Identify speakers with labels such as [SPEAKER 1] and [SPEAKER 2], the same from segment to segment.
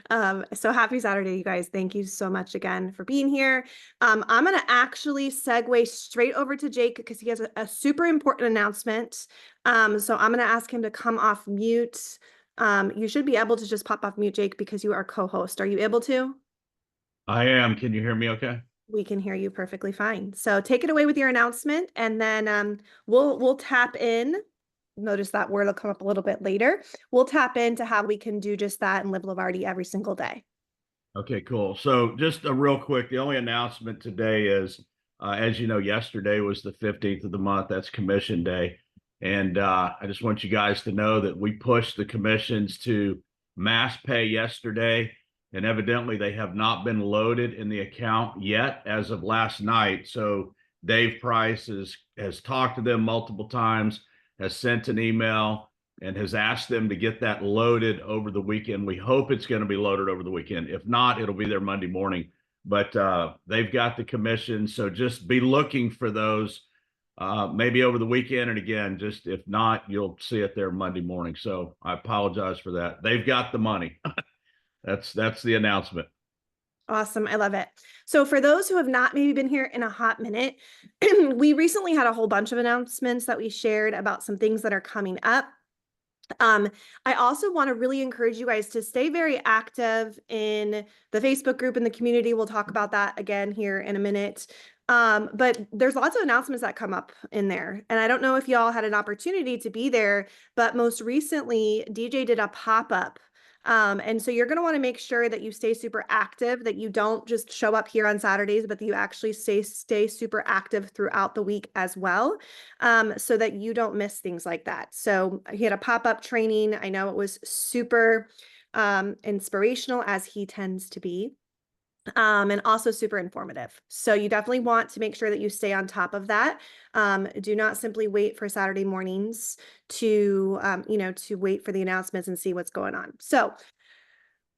[SPEAKER 1] So happy Saturday, you guys. Thank you so much again for being here. I'm going to actually segue straight over to Jake because he has a super important announcement. So I'm going to ask him to come off mute. You should be able to just pop off mute, Jake, because you are co-host. Are you able to?
[SPEAKER 2] I am. Can you hear me okay?
[SPEAKER 1] We can hear you perfectly fine. So take it away with your announcement, and then we'll tap in. Notice that word will come up a little bit later. We'll tap into how we can do just that and live Levarti every single day.
[SPEAKER 2] Okay, cool. So just a real quick, the only announcement today is, as you know, yesterday was the 15th of the month. That's commission day. And I just want you guys to know that we pushed the commissions to mass pay yesterday. And evidently they have not been loaded in the account yet as of last night. So Dave Price has talked to them multiple times, has sent an email and has asked them to get that loaded over the weekend. We hope it's going to be loaded over the weekend. If not, it'll be there Monday morning. But they've got the commission, so just be looking for those maybe over the weekend. And again, just if not, you'll see it there Monday morning. So I apologize for that. They've got the money. That's the announcement.
[SPEAKER 1] Awesome. I love it. So for those who have not maybe been here in a hot minute, we recently had a whole bunch of announcements that we shared about some things that are coming up. Um, I also want to really encourage you guys to stay very active in the Facebook group and the community. We'll talk about that again here in a minute. But there's lots of announcements that come up in there. And I don't know if y'all had an opportunity to be there, but most recently, DJ did a pop-up. And so you're going to want to make sure that you stay super active, that you don't just show up here on Saturdays, but that you actually stay super active throughout the week as well, so that you don't miss things like that. So he had a pop-up training. I know it was super inspirational, as he tends to be, and also super informative. So you definitely want to make sure that you stay on top of that. Do not simply wait for Saturday mornings to, to wait for the announcements and see what's going on. So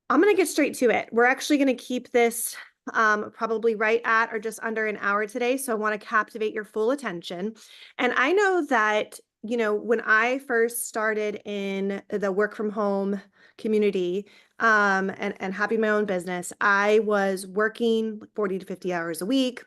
[SPEAKER 1] I'm going to get straight to it. We're actually going to keep this probably right at or just under an hour today. So I want to captivate your full attention. And I know that, when I first started in the work from home community, and having my own business, I was working 40 to 50 hours a week.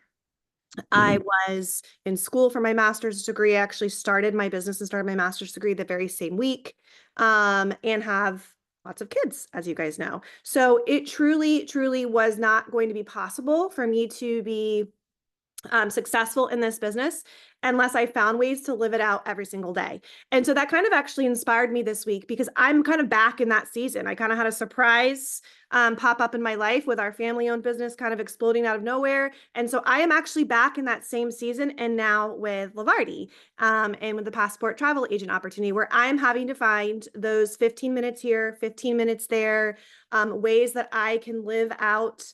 [SPEAKER 1] I was in school for my master's degree. I actually started my business and started my master's degree the very same week, and have lots of kids, as you guys know. So it truly, truly was not going to be possible for me to be successful in this business unless I found ways to live it out every single day. And so that kind of actually inspired me this week because I'm kind of back in that season. I kind of had a surprise pop up in my life with our family owned business kind of exploding out of nowhere. And so I am actually back in that same season and now with Levarti, and with the passport travel agent opportunity where I'm having to find those 15 minutes here, 15 minutes there, ways that I can live out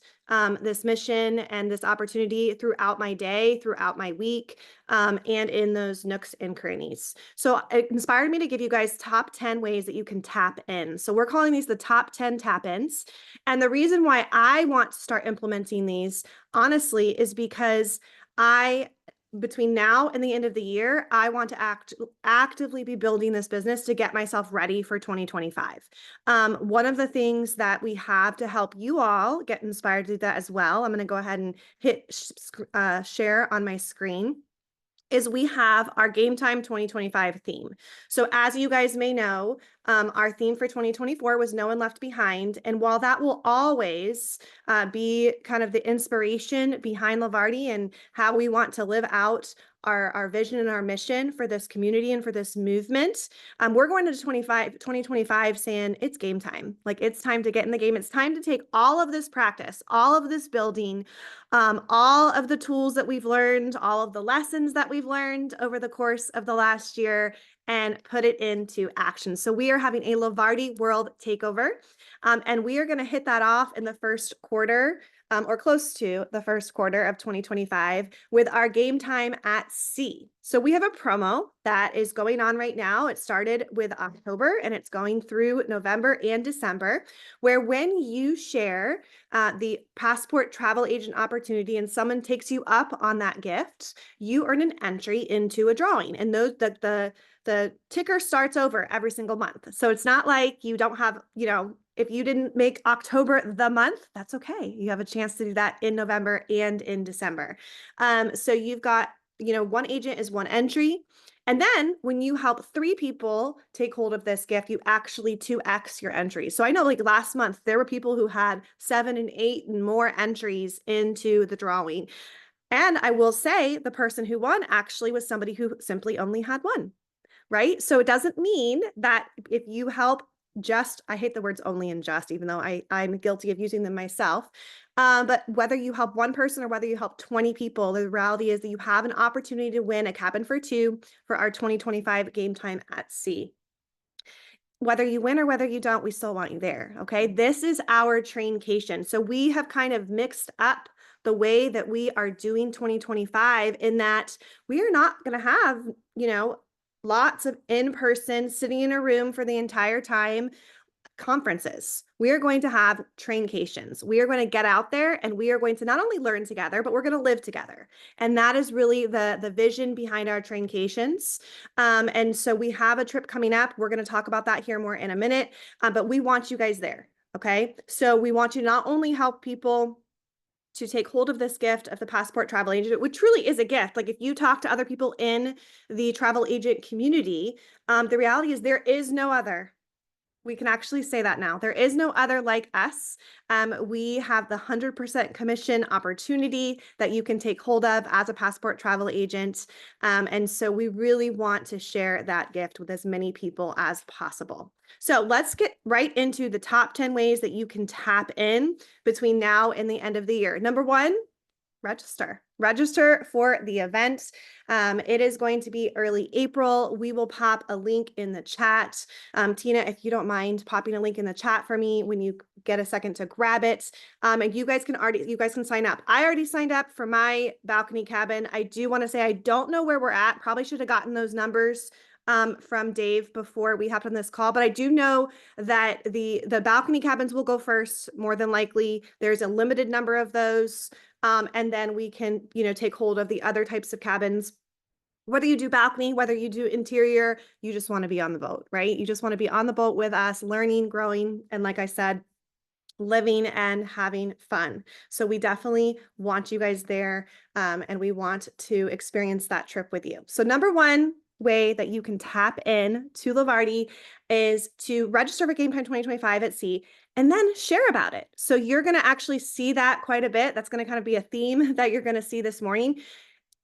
[SPEAKER 1] this mission and this opportunity throughout my day, throughout my week, and in those nooks and crannies. So it inspired me to give you guys top 10 ways that you can tap in. So we're calling these the top 10 tap ins. And the reason why I want to start implementing these, honestly, is because between now and the end of the year, I want to actively be building this business to get myself ready for 2025. One of the things that we have to help you all get inspired to do that as well, I'm going to go ahead and hit share on my screen, is we have our Game Time 2025 theme. So as you guys may know, our theme for 2024 was No One Left Behind. And while that will always be kind of the inspiration behind Levarti and how we want to live out our vision and our mission for this community and for this movement, we're going to 2025 saying it's game time. Like, it's time to get in the game. It's time to take all of this practice, all of this building, all of the tools that we've learned, all of the lessons that we've learned over the course of the last year, and put it into action. So we are having a Levarti World Takeover, and we are going to hit that off in the first quarter, or close to the first quarter of 2025 with our Game Time at Sea. So we have a promo that is going on right now. It started with October and it's going through November and December, where when you share the passport travel agent opportunity and someone takes you up on that gift, you earn an entry into a drawing. And the ticker starts over every single month. So it's not like you don't have, If you didn't make October the month, that's okay. You have a chance to do that in November and in December. So you've got, one agent is one entry. And then when you help 3 people take hold of this gift, you actually 2x your entries. So I know like last month, there were people who had 7 and 8 and more entries into the drawing. And I will say the person who won actually was somebody who simply only had one, right? So it doesn't mean that if you help just, I hate the words only and just, even though I'm guilty of using them myself. But whether you help one person or whether you help 20 people, the reality is that you have an opportunity to win a cabin for 2 for our 2025 Game Time at Sea. Whether you win or whether you don't, we still want you there. Okay. This is our traincation. So we have kind of mixed up the way that we are doing 2025 in that we are not going to have, lots of in-person sitting in a room for the entire time conferences. We are going to have traincations. We are going to get out there and we are going to not only learn together, but we're going to live together. And that is really the vision behind our traincations. And so we have a trip coming up. We're going to talk about that here more in a minute, but we want you guys there. Okay. So we want you to not only help people to take hold of this gift of the passport travel agent, which truly is a gift. Like if you talk to other people in the travel agent community, the reality is there is no other. We can actually say that now. There is no other like us. We have the 100% commission opportunity that you can take hold of as a passport travel agent. And so we really want to share that gift with as many people as possible. So let's get right into the top 10 ways that you can tap in between now and the end of the year. Number 1, register for the event. It is going to be early April. We will pop a link in the chat. Tina, if you don't mind popping a link in the chat for me when you get a second to grab it. And you guys can sign up. I already signed up for my balcony cabin. I do want to say, I don't know where we're at. Probably should have gotten those numbers from Dave before we hopped on this call, but I do know that the balcony cabins will go first, more than likely. There's a limited number of those. And then we can, take hold of the other types of cabins. Whether you do balcony, whether you do interior, you just want to be on the boat, right? You just want to be on the boat with us, learning, growing, and like I said, living and having fun. So we definitely want you guys there, and we want to experience that trip with you. So number 1 way that you can tap in to Levarti is to register for Game Time 2025 at Sea and then share about it. So you're going to actually see that quite a bit. That's going to kind of be a theme that you're going to see this morning.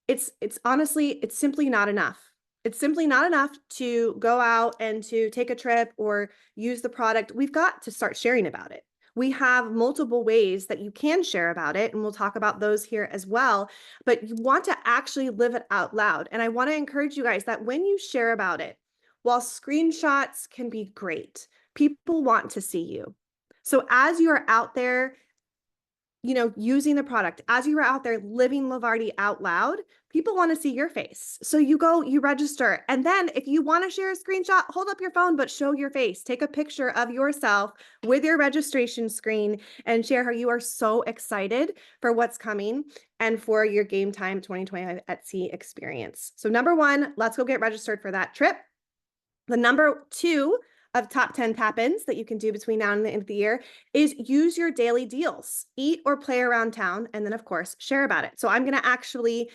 [SPEAKER 1] It's honestly, it's simply not enough. It's simply not enough to go out and to take a trip or use the product. We've got to start sharing about it. We have multiple ways that you can share about it, and we'll talk about those here as well. But you want to actually live it out loud. And I want to encourage you guys that when you share about it, while screenshots can be great, people want to see you. So as you are out there, using the product, as you are out there living Levarti out loud, people want to see your face. So you go, you register. And then if you want to share a screenshot, hold up your phone, but show your face. Take a picture of yourself with your registration screen and share how you are so excited for what's coming and for your Game Time 2025 at Sea experience. So number 1, let's go get registered for that trip. The number 2 of top 10 tap-ins that you can do between now and the end of the year is use your daily deals, eat or play around town, and then of course, share about it. So I'm going to actually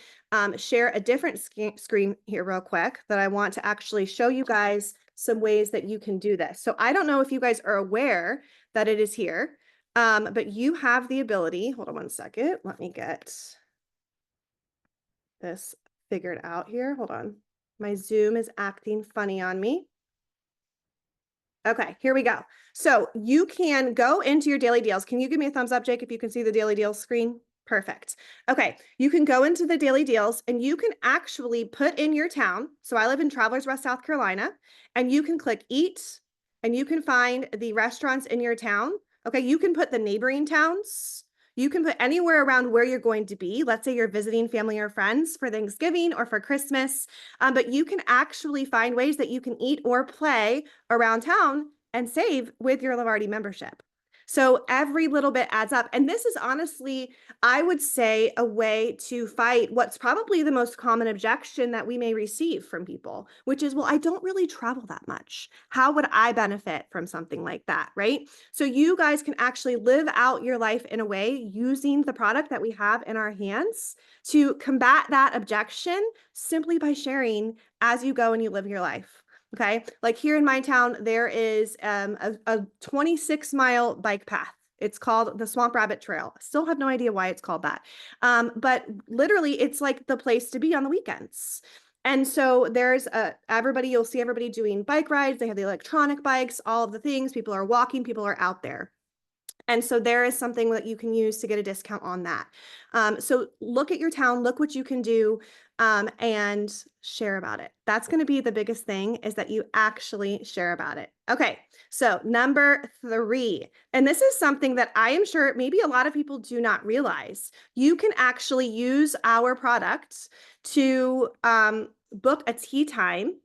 [SPEAKER 1] share a different screen here real quick that I want to actually show you guys some ways that you can do this. So I don't know if you guys are aware that it is here, but you have the ability, hold on one second. Let me get this figured out here. Hold on. My Zoom is acting funny on me. Okay, here we go. So you can go into your daily deals. Can you give me a thumbs up, Jake, if you can see the daily deals screen? Perfect. Okay, you can go into the daily deals and you can actually put in your town. So I live in Travelers Rest, South Carolina, and you can click eat and you can find the restaurants in your town. Okay, you can put the neighboring towns. You can put anywhere around where you're going to be. Let's say you're visiting family or friends for Thanksgiving or for Christmas, but you can actually find ways that you can eat or play around town and save with your Levarti membership. So every little bit adds up. And this is honestly, I would say, a way to fight what's probably the most common objection that we may receive from people, which is, well, I don't really travel that much. How would I benefit from something like that? Right. So you guys can actually live out your life in a way using the product that we have in our hands to combat that objection simply by sharing as you go and you live your life. Okay. Like here in my town, there is a 26-mile bike path. It's called the Swamp Rabbit Trail. I still have no idea why it's called that. But literally, it's like the place to be on the weekends. And so there's everybody, you'll see everybody doing bike rides. They have the electronic bikes, all of the things. People are walking, people are out there. And so there is something that you can use to get a discount on that. So look at your town, look what you can do, and share about it. That's going to be the biggest thing, is that you actually share about it. Okay, so number 3, and this is something that I am sure maybe a lot of people do not realize. You can actually use our products to book a tea time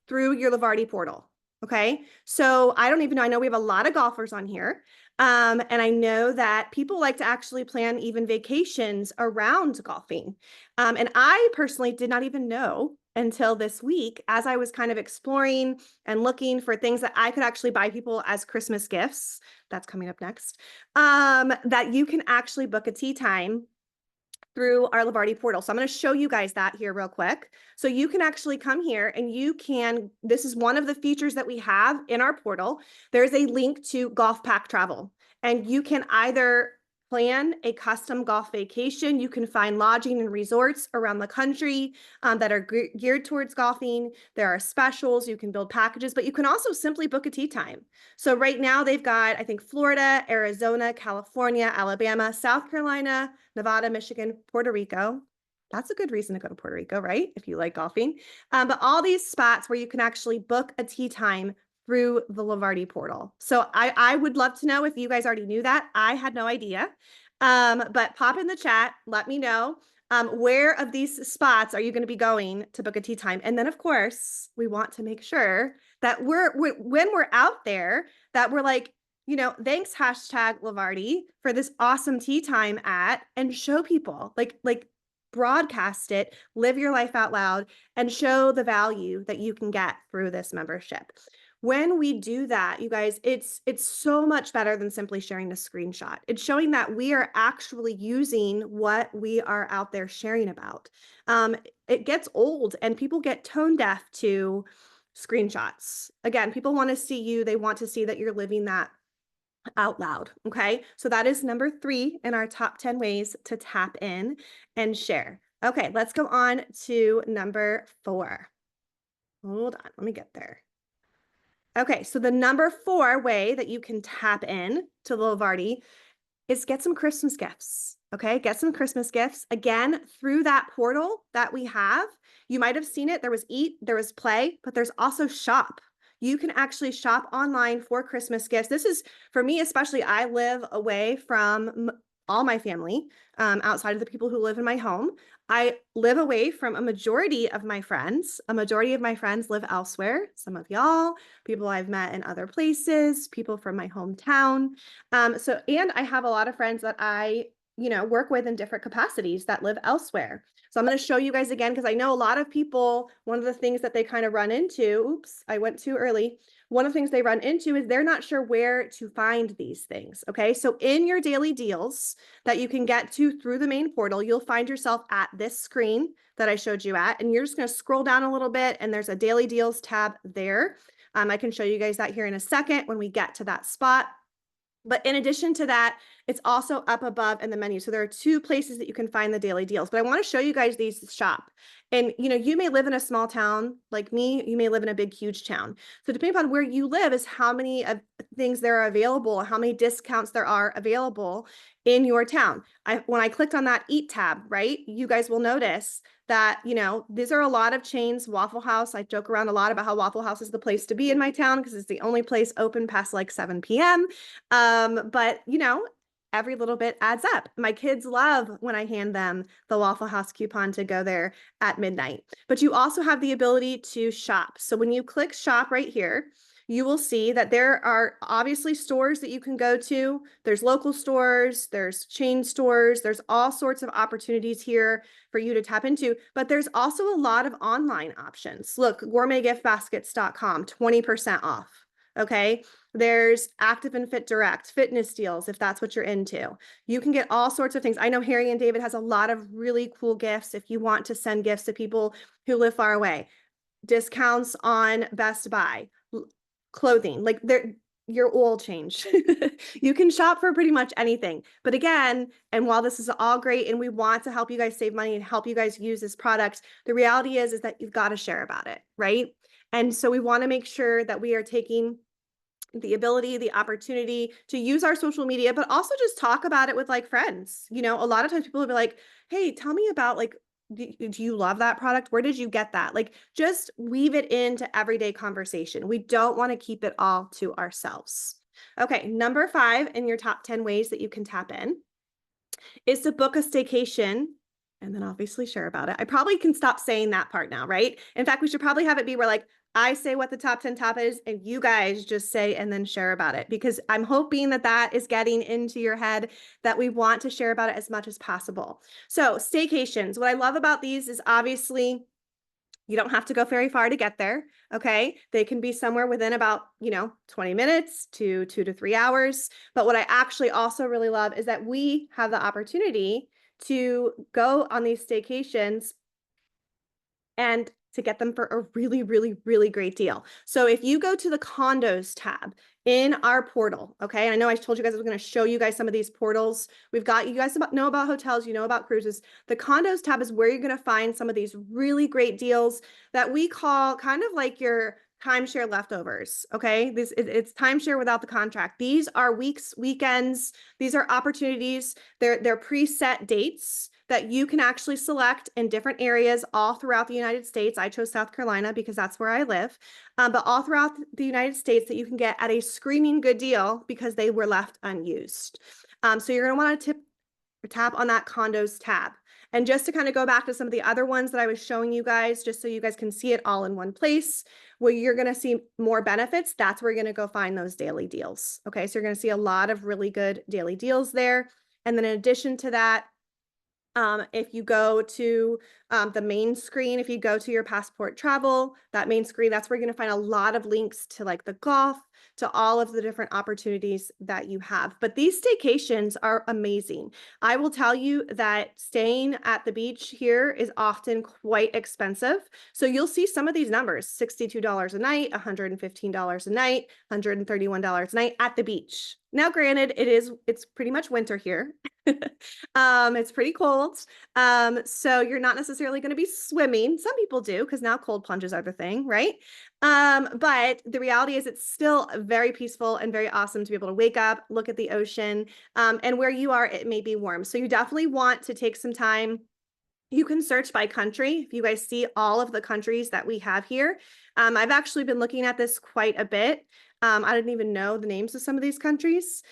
[SPEAKER 1] through your Levarti portal. Okay, so I don't even know. I know we have a lot of golfers on here. And I know that people like to actually plan even vacations around golfing. And I personally did not even know until this week, as I was kind of exploring and looking for things that I could actually buy people as Christmas gifts. That's coming up next. That you can actually book a tea time through our Levarti portal. So I'm going to show you guys that here real quick. So you can actually come here and you can, this is one of the features that we have in our portal. There's a link to Golf Pack Travel, and you can either plan a custom golf vacation. You can find lodging and resorts around the country that are geared towards golfing. There are specials. You can build packages, but you can also simply book a tee time. So right now they've got, I think, Florida, Arizona, California, Alabama, South Carolina, Nevada, Michigan, Puerto Rico. That's a good reason to go to Puerto Rico, right? If you like golfing. But all these spots where you can actually book a tee time through the Levarti portal. So I would love to know if you guys already knew that. I had no idea. But pop in the chat, let me know. Where of these spots are you going to be going to book a tee time? And then, of course, we want to make sure that when we're out there, that we're like, thanks hashtag Levarti for this awesome tea time and show people, like broadcast it, live your life out loud, and show the value that you can get through this membership. When we do that, you guys, it's so much better than simply sharing a screenshot. It's showing that we are actually using what we are out there sharing about. It gets old and people get tone deaf to screenshots. Again, people want to see you. They want to see that you're living that out loud. Okay. So that is number 3 in our top 10 ways to tap in and share. Okay. Let's go on to number 4. Hold on. Let me get there. Okay, so the number 4 way that you can tap in to Levarti is get some Christmas gifts. Okay, get some Christmas gifts. Again, through that portal that we have, you might have seen it. There was Eat, there was Play, but there's also Shop. You can actually shop online for Christmas gifts. This is, for me especially, I live away from all my family, outside of the people who live in my home. I live away from a majority of my friends. A majority of my friends live elsewhere. Some of y'all, people I've met in other places, people from my hometown. And I have a lot of friends that I, work with in different capacities that live elsewhere. So I'm going to show you guys again, because I know a lot of people, one of the things that they kind of run into, oops, I went too early. One of the things they run into is they're not sure where to find these things. Okay. So in your daily deals that you can get to through the main portal, you'll find yourself at this screen that I showed you at, and you're just going to scroll down a little bit and there's a daily deals tab there. I can show you guys that here in a second when we get to that spot. But in addition to that, it's also up above in the menu. So there are 2 places that you can find the daily deals. But I want to show you guys these to shop. And, you may live in a small town like me. You may live in a big, huge town. So depending upon where you live is how many of things there are available, how many discounts there are available in your town. When I clicked on that Eat tab, right, you guys will notice that, these are a lot of chains. Waffle House, I joke around a lot about how Waffle House is the place to be in my town because it's the only place open past like 7 p.m. But, every little bit adds up. My kids love when I hand them the Waffle House coupon to go there at midnight. But you also have the ability to shop. So when you click shop right here, you will see that there are obviously stores that you can go to. There's local stores, there's chain stores, there's all sorts of opportunities here for you to tap into, but there's also a lot of online options. Look, gourmetgiftbaskets.com, 20% off. Okay. There's Active and Fit Direct, fitness deals, if that's what you're into. You can get all sorts of things. I know Harry and David has a lot of really cool gifts if you want to send gifts to people who live far away. Discounts on Best Buy, clothing, like your oil change. You can shop for pretty much anything. But again, and while this is all great and we want to help you guys save money and help you guys use this product, the reality is that you've got to share about it, right? And so we want to make sure that we are taking the ability, the opportunity to use our social media, but also just talk about it with like friends. You know, a lot of times people will be like, hey, tell me about like, do you love that product? Where did you get that? Like, just weave it into everyday conversation. We don't want to keep it all to ourselves. Okay, number 5 in your top 10 ways that you can tap in is to book a staycation and then obviously share about it. I probably can stop saying that part now, right? In fact, we should probably have it be where like I say what the top 10 top is and you guys just say and then share about it, because I'm hoping that that is getting into your head, that we want to share about it as much as possible. So staycations, what I love about these is obviously you don't have to go very far to get there. Okay. They can be somewhere within about, 20 minutes to 2 to 3 hours. But what I actually also really love is that we have the opportunity to go on these staycations and to get them for a really, really, really great deal. So if you go to the condos tab in our portal, okay, and I know I told you guys I was going to show you guys some of these portals. We've got, you guys know about hotels, you know about cruises. The condos tab is where you're going to find some of these really great deals that we call kind of like your timeshare leftovers. Okay. It's timeshare without the contract. These are weeks, weekends. These are opportunities. They're preset dates that you can actually select in different areas all throughout the United States. I chose South Carolina because that's where I live, but all throughout the United States that you can get at a screaming good deal because they were left unused. So you're going to want to tap on that condos tab. And just to kind of go back to some of the other ones that I was showing you guys, just so you guys can see it all in one place, where you're going to see more benefits, that's where you're going to go find those daily deals. Okay, so you're going to see a lot of really good daily deals there. And then in addition to that, if you go to the main screen, if you go to your passport travel, that main screen, that's where you're going to find a lot of links to like the golf, to all of the different opportunities that you have. But these staycations are amazing. I will tell you that staying at the beach here is often quite expensive. So you'll see some of these numbers, $62 a night, $115 a night, $131 a night at the beach. Now, granted, it's pretty much winter here. It's pretty cold. So you're not necessarily going to be swimming. Some people do because now cold plunges are the thing, right? But the reality is it's still very peaceful and very awesome to be able to wake up, look at the ocean, and where you are, it may be warm. So you definitely want to take some time. You can search by country. If you guys see all of the countries that we have here, I've actually been looking at this quite a bit. I didn't even know the names of some of these countries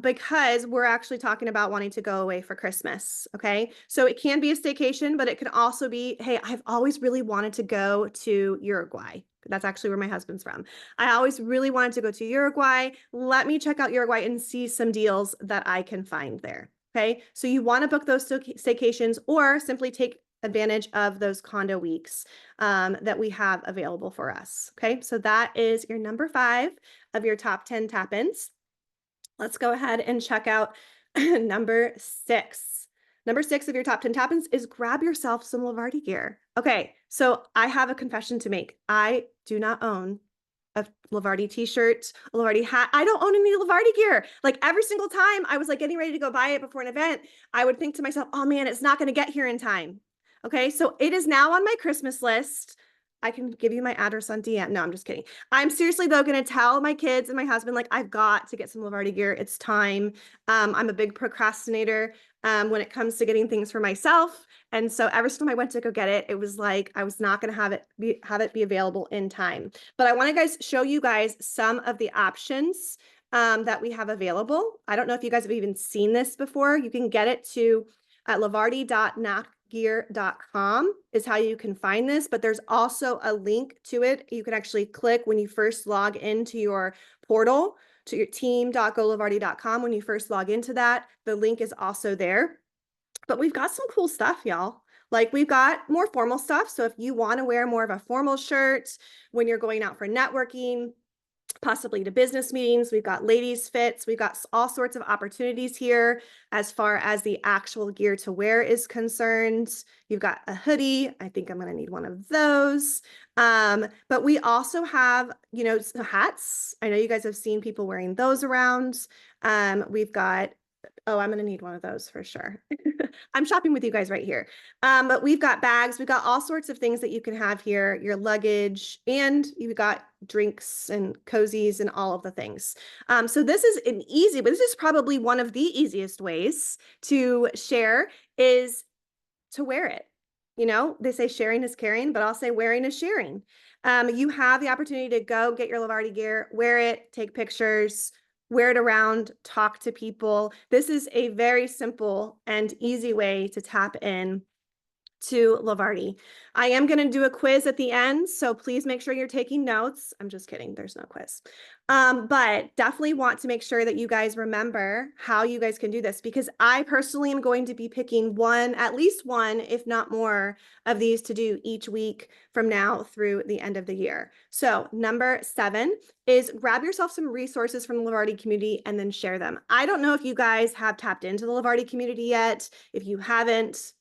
[SPEAKER 1] because we're actually talking about wanting to go away for Christmas. Okay. So it can be a staycation, but it can also be, hey, I've always really wanted to go to Uruguay. That's actually where my husband's from. I always really wanted to go to Uruguay. Let me check out Uruguay and see some deals that I can find there. Okay. So you want to book those staycations or simply take advantage of those condo weeks that we have available for us. Okay, so that is your number 5 of your top 10 tap-ins. Let's go ahead and check out number 6. Number 6 of your top 10 tap-ins is grab yourself some Levarti gear. Okay, so I have a confession to make. I do not own a Levarti t-shirt, a Levarti hat. I don't own any Levarti gear. Like every single time I was like getting ready to go buy it before an event, I would think to myself, oh man, it's not going to get here in time. Okay, so it is now on my Christmas list. I can give you my address on DM. No, I'm just kidding. I'm seriously though going to tell my kids and my husband, like, I've got to get some Levarti gear. It's time. I'm a big procrastinator when it comes to getting things for myself. And so every time I went to go get it, it was like I was not going to have it be available in time. But I want to show you guys some of the options that we have available. I don't know if you guys have even seen this before. You can get it to at levarti.knack levartigear.com is how you can find this, but there's also a link to it. You can actually click when you first log into your portal to your team.golovarti.com. When you first log into that, the link is also there. But we've got some cool stuff, y'all. Like we've got more formal stuff. So if you want to wear more of a formal shirt when you're going out for networking, possibly to business meetings, we've got ladies fits, we've got all sorts of opportunities here as far as the actual gear to wear is concerned. You've got a hoodie. I think I'm going to need one of those. But we also have, hats. I know you guys have seen people wearing those around. We've got I'm going to need one of those for sure. I'm shopping with you guys right here. But we've got bags. We've got all sorts of things that you can have here, your luggage, and you've got drinks and cozies and all of the things. So this is but this is probably one of the easiest ways to share is to wear it. They say sharing is caring, but I'll say wearing is sharing. You have the opportunity to go get your Levarti gear, wear it, take pictures, wear it around, talk to people. This is a very simple and easy way to tap in to Levarti. I am going to do a quiz at the end, so please make sure you're taking notes. I'm just kidding. There's no quiz. But definitely want to make sure that you guys remember how you guys can do this, because I personally am going to be picking at least one, if not more, of these to do each week from now through the end of the year. So number 7 is grab yourself some resources from the Levarti community and then share them. I don't know if you guys have tapped into the Levarti community yet. If you haven't,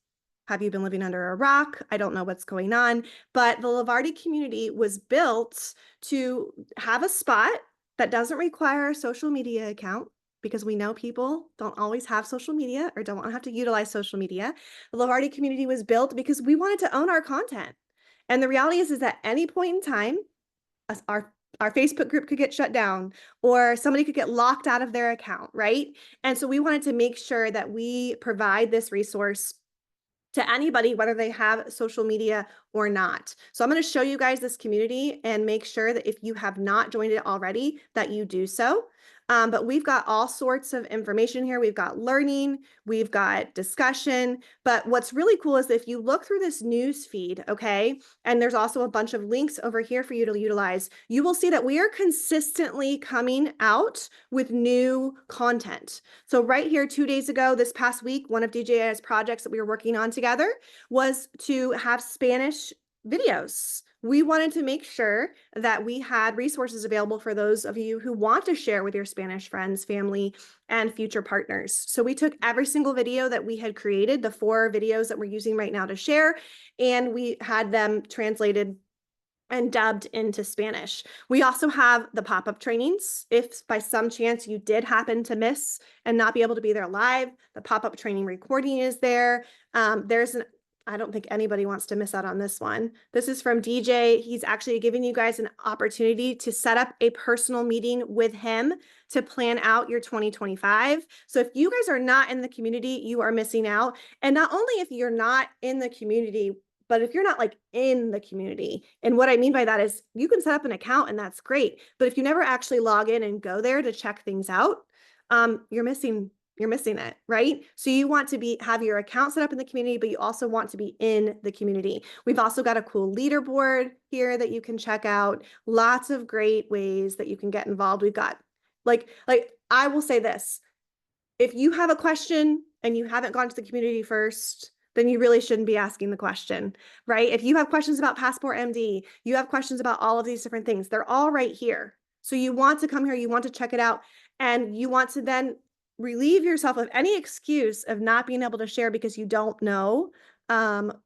[SPEAKER 1] have you been living under a rock? I don't know what's going on, but the Levarti community was built to have a spot that doesn't require a social media account, because we know people don't always have social media or don't want to have to utilize social media. The Levarti community was built because we wanted to own our content. And the reality is at any point in time, our Facebook group could get shut down or somebody could get locked out of their account, right? And so we wanted to make sure that we provide this resource to anybody, whether they have social media or not. So I'm going to show you guys this community and make sure that if you have not joined it already, that you do so. But we've got all sorts of information here. We've got learning, we've got discussion. But what's really cool is that if you look through this news feed, okay, and there's also a bunch of links over here for you to utilize, you will see that we are consistently coming out with new content. So right here, 2 days ago, this past week, one of DJI's projects that we were working on together was to have Spanish videos. We wanted to make sure that we had resources available for those of you who want to share with your Spanish friends, family, and future partners. So we took every single video that we had created, the 4 videos that we're using right now to share, and we had them translated and dubbed into Spanish. We also have the pop-up trainings. If by some chance you did happen to miss and not be able to be there live, the pop-up training recording is there. I don't think anybody wants to miss out on this one. This is from DJ. He's actually giving you guys an opportunity to set up a personal meeting with him to plan out your 2025. So if you guys are not in the community, you are missing out. And not only if you're not in the community, but if you're not like in the community, and what I mean by that is you can set up an account and that's great. But if you never actually log in and go there to check things out, you're missing it, right? So you want to have your account set up in the community, but you also want to be in the community. We've also got a cool leaderboard here that you can check out. Lots of great ways that you can get involved. We've got like I will say this. If you have a question and you haven't gone to the community first, then you really shouldn't be asking the question, right? If you have questions about Passport MD, you have questions about all of these different things, they're all right here. So you want to come here, you want to check it out, and you want to then relieve yourself of any excuse of not being able to share because you don't know.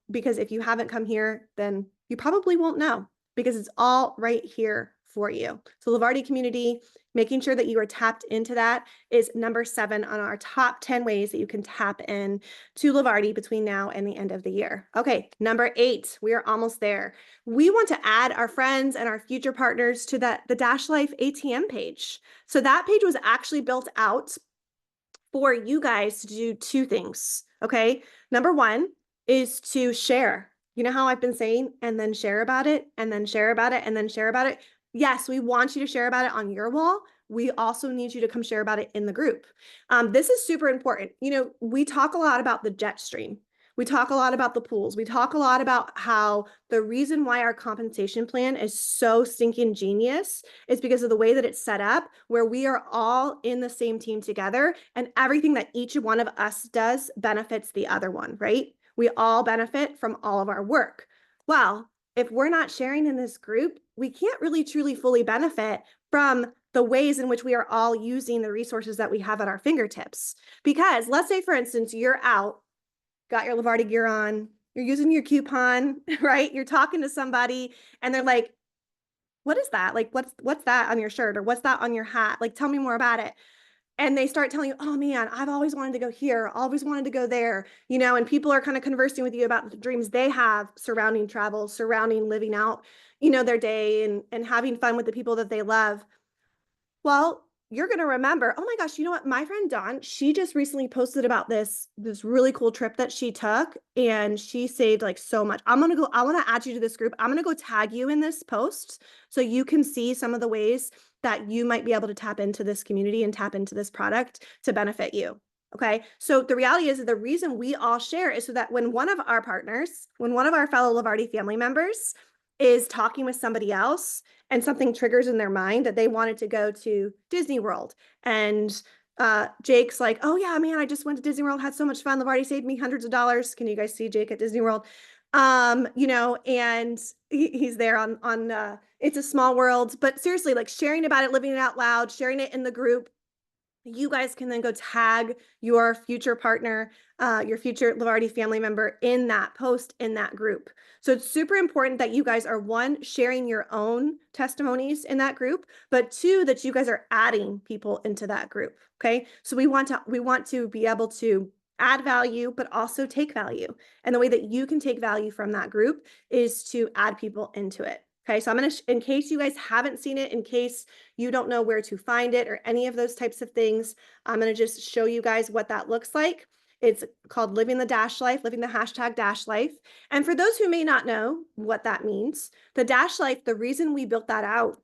[SPEAKER 1] Because if you haven't come here, then you probably won't know, because it's all right here for you. So Levarti community, making sure that you are tapped into that is number 7 on our top 10 ways that you can tap in to Levarti between now and the end of the year. Okay, number 8, we are almost there. We want to add our friends and our future partners to the Dash Life ATM page. So that page was actually built out for you guys to do 2 things, okay? Number 1 is to share. You know how I've been saying, and then share about it, and then share about it, and then share about it? Yes, we want you to share about it on your wall. We also need you to come share about it in the group. This is super important. We talk a lot about the jet stream. We talk a lot about the pools. We talk a lot about how the reason why our compensation plan is so stinking genius is because of the way that it's set up, where we are all in the same team together, and everything that each one of us does benefits the other one, right? We all benefit from all of our work. Well, if we're not sharing in this group, we can't really truly fully benefit from the ways in which we are all using the resources that we have at our fingertips. Because let's say, for instance, you're out, got your Levarti gear on, you're using your coupon, right? You're talking to somebody and they're like, what is that? Like, what's that on your shirt, or what's that on your hat? Like, tell me more about it. And they start telling you, oh man, I've always wanted to go here, always wanted to go there, you know, and people are kind of conversing with you about the dreams they have surrounding travel, surrounding living out, you know, their day and having fun with the people that they love. Well, you're going to remember, oh my gosh, you know what? My friend Dawn, she just recently posted about this really cool trip that she took, and she saved like so much. I want to add you to this group. I'm going to go tag you in this post so you can see some of the ways that you might be able to tap into this community and tap into this product to benefit you. Okay. So the reality is that the reason we all share is so that when one of our partners, when one of our fellow Levarti family members is talking with somebody else, and something triggers in their mind that they wanted to go to Disney World. And Jake's like, oh yeah, man, I just went to Disney World, had so much fun. They've already saved me hundreds of dollars. Can you guys see Jake at Disney World? You know, and he's there on It's a Small World, but seriously, like sharing about it, living it out loud, sharing it in the group. You guys can then go tag your future partner, your future Levarti family member in that post, in that group. So it's super important that you guys are, one, sharing your own testimonies in that group, but two, that you guys are adding people into that group. Okay. So we want to be able to add value, but also take value. And the way that you can take value from that group is to add people into it. Okay, so I'm going to, in case you guys haven't seen it, in case you don't know where to find it or any of those types of things, I'm going to just show you guys what that looks like. It's called Living the Dash Life, living the hashtag Dash Life. And for those who may not know what that means, the Dash Life, the reason we built that out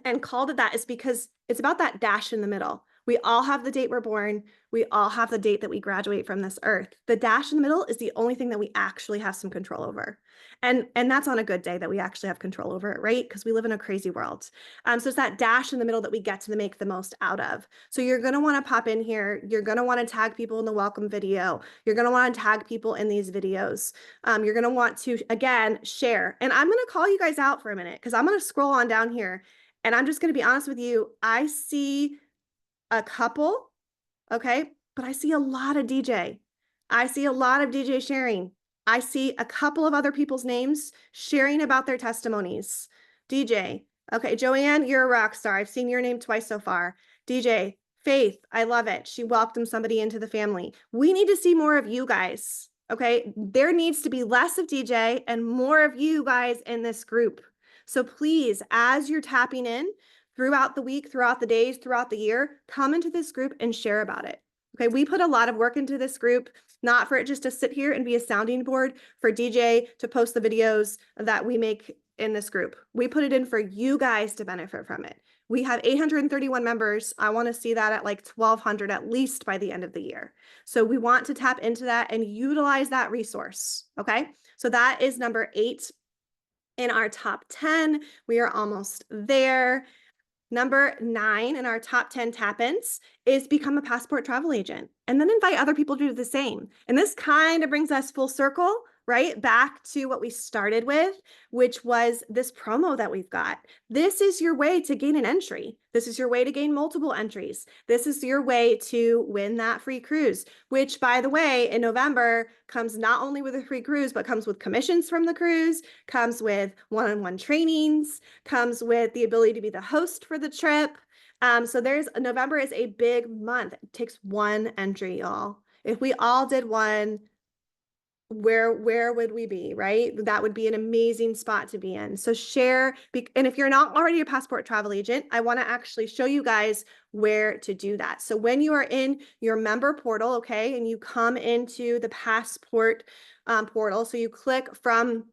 [SPEAKER 1] and called it that is because it's about that dash in the middle. We all have the date we're born. We all have the date that we graduate from this earth. The dash in the middle is the only thing that we actually have some control over. And that's on a good day that we actually have control over it, right? Because we live in a crazy world. So it's that dash in the middle that we get to make the most out of. So you're going to want to pop in here. You're going to want to tag people in the welcome video. You're going to want to tag people in these videos. You're going to want to, again, share. And I'm going to call you guys out for a minute because I'm going to scroll on down here. And I'm just going to be honest with you. I see a couple, okay, but I see a lot of DJ. I see a lot of DJ sharing. I see a couple of other people's names sharing about their testimonies. DJ, okay, Joanne, you're a rock star. I've seen your name twice so far. DJ, Faith, I love it. She welcomed somebody into the family. We need to see more of you guys, okay? There needs to be less of DJ and more of you guys in this group. So please, as you're tapping in throughout the week, throughout the days, throughout the year, come into this group and share about it. Okay, we put a lot of work into this group, not for it just to sit here and be a sounding board for DJ to post the videos that we make in this group. We put it in for you guys to benefit from it. We have 831 members. I want to see that at like 1,200 at least by the end of the year. So we want to tap into that and utilize that resource. Okay, so that is number 8 in our top 10. We are almost there. Number 9 in our top 10 tap-ins is become a passport travel agent and then invite other people to do the same. And this kind of brings us full circle, right? Back to what we started with, which was this promo that we've got. This is your way to gain an entry. This is your way to gain multiple entries. This is your way to win that free cruise, which, by the way, in November comes not only with a free cruise, but comes with commissions from the cruise, comes with one-on-one trainings, comes with the ability to be the host for the trip. So November is a big month. It takes one entry, y'all. If we all did one, where would we be, right? That would be an amazing spot to be in. So share, and if you're not already a passport travel agent, I want to actually show you guys where to do that. So when you are in your member portal, okay, and you come into the passport portal, so you click from